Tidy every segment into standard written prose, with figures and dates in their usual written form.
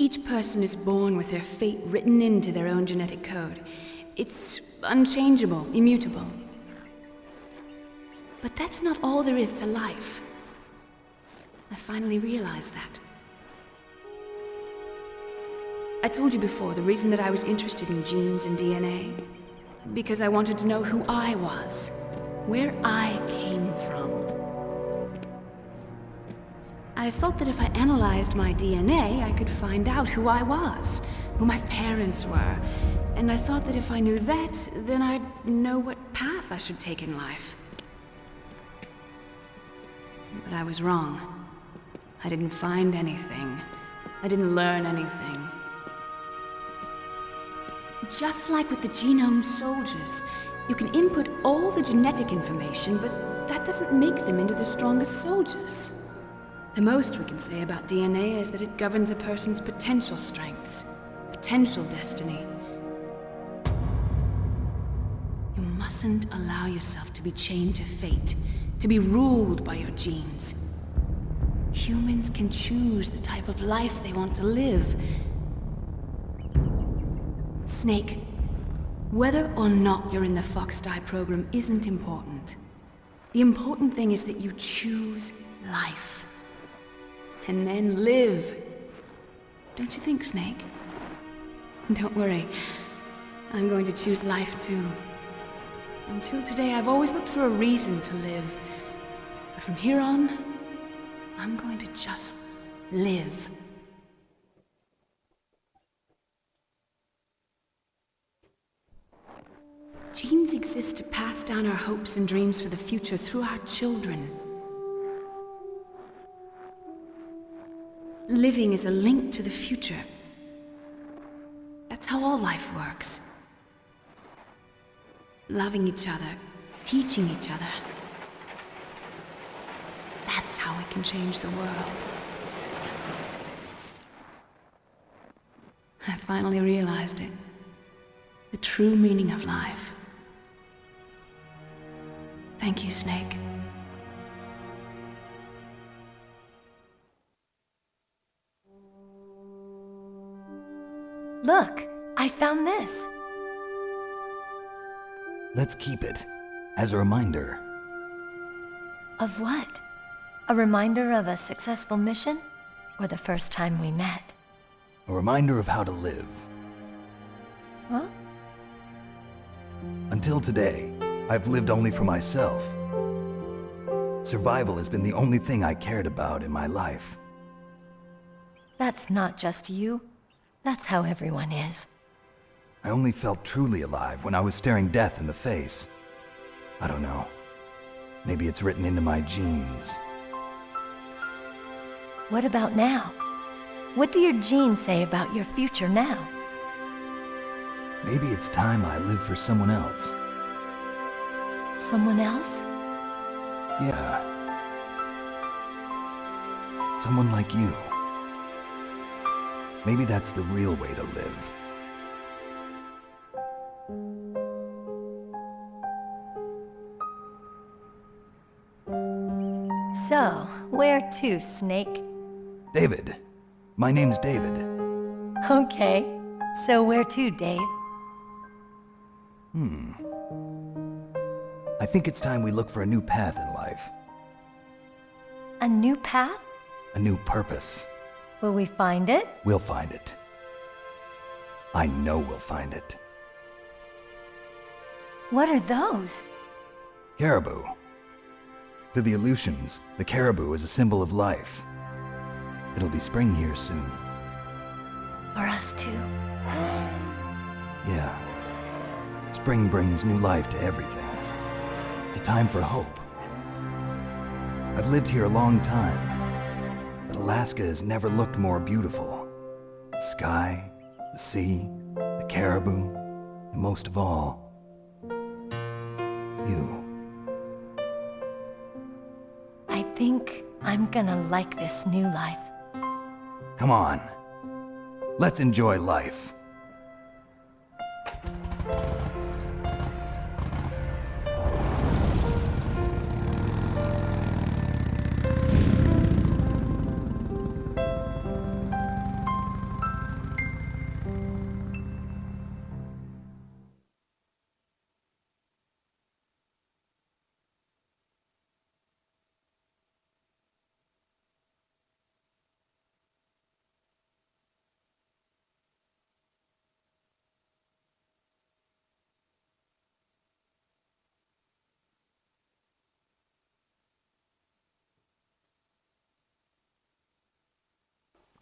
Each person is born with their fate written into their own genetic code. It's unchangeable, immutable. But that's not all there is to life. I finally realized that. I told you before the reason that I was interested in genes and DNA. Because I wanted to know who I was, where I came from. I thought that if I analyzed my DNA, I could find out who I was, who my parents were. And I thought that if I knew that, then I'd know what path I should take in life. But I was wrong. I didn't find anything. I didn't learn anything. Just like with the genome soldiers, you can input all the genetic information, but that doesn't make them into the strongest soldiers. The most we can say about DNA is that it governs a person's potential strengths, potential destiny. You mustn't allow yourself to be chained to fate, to be ruled by your genes. Humans can choose the type of life they want to live. Snake, whether or not you're in the Fox-Die program isn't important. The important thing is that you choose life. And then live. Don't you think, Snake? Don't worry. I'm going to choose life too. Until today, I've always looked for a reason to live. But from here on, I'm going to just live. Genes exist to pass down our hopes and dreams for the future through our children. Living is a link to the future. That's how all life works. Loving each other, teaching each other. That's how we can change the world. I finally realized it. The true meaning of life. Thank you, Snake. Look, I found this. Let's keep it as a reminder. Of what? A reminder of a successful mission? Or the first time we met? A reminder of how to live. Huh? Until today, I've lived only for myself. Survival has been the only thing I cared about in my life. That's not just you. That's how everyone is. I only felt truly alive when I was staring death in the face. I don't know. Maybe it's written into my genes. What about now? What do your genes say about your future now? Maybe it's time I live for someone else. Someone else? Yeah. Someone like you. Maybe that's the real way to live. So, where to, Snake? David. My name's David. Okay. So where to, Dave? I think it's time we look for a new path in life. A new path? A new purpose. Will we find it? We'll find it. I know we'll find it. What are those? Caribou. To the Aleutians, the caribou is a symbol of life. It'll be spring here soon. For us too. Yeah. Spring brings new life to everything. It's a time for hope. I've lived here a long time, but Alaska has never looked more beautiful. The sky, the sea, the caribou, and most of all, you. I think I'm gonna like this new life. Come on. Let's enjoy life.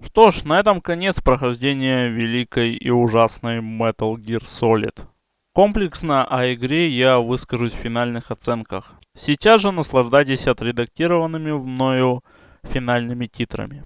Что ж, на этом конец прохождения великой и ужасной Metal Gear Solid. Комплексно о игре я выскажусь в финальных оценках. Сейчас же наслаждайтесь отредактированными мною финальными титрами.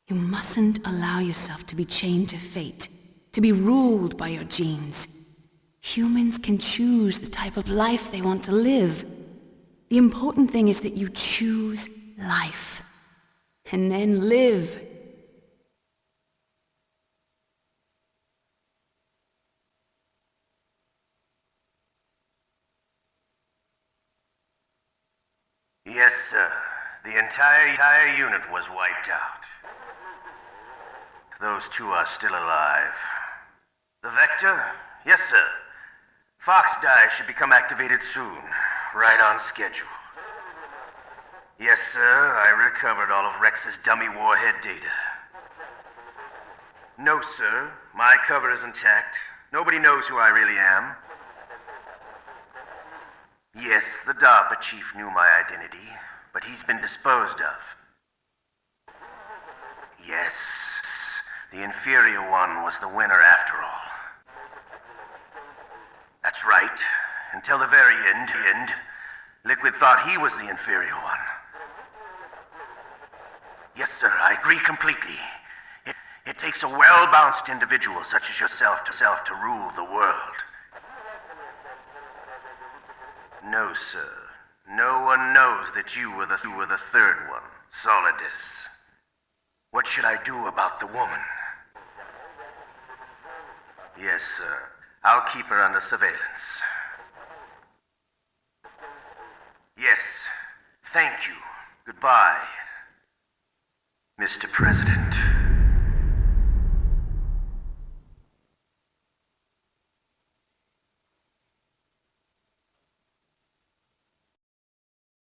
You mustn't allow yourself to be chained to fate, to be ruled by your genes. Humans can choose the type of life they want to live. The important thing is that you choose life. And then live. Yes, sir. The entire unit was wiped out. Those two are still alive. The Vector? Yes, sir. Fox Die should become activated soon. Right on schedule. Yes, sir. I recovered all of Rex's dummy warhead data. No, sir. My cover is intact. Nobody knows who I really am. Yes, the DARPA chief knew my identity, but he's been disposed of. Yes, the inferior one was the winner after all. That's right. Until the very end, Liquid thought he was the inferior one. Yes, sir, I agree completely. It takes a well-balanced individual such as yourself to rule the world. No, sir. No one knows that you were the third one, Solidus. What should I do about the woman? Yes, sir. I'll keep her under surveillance. Yes. Thank you. Goodbye, Mr. President.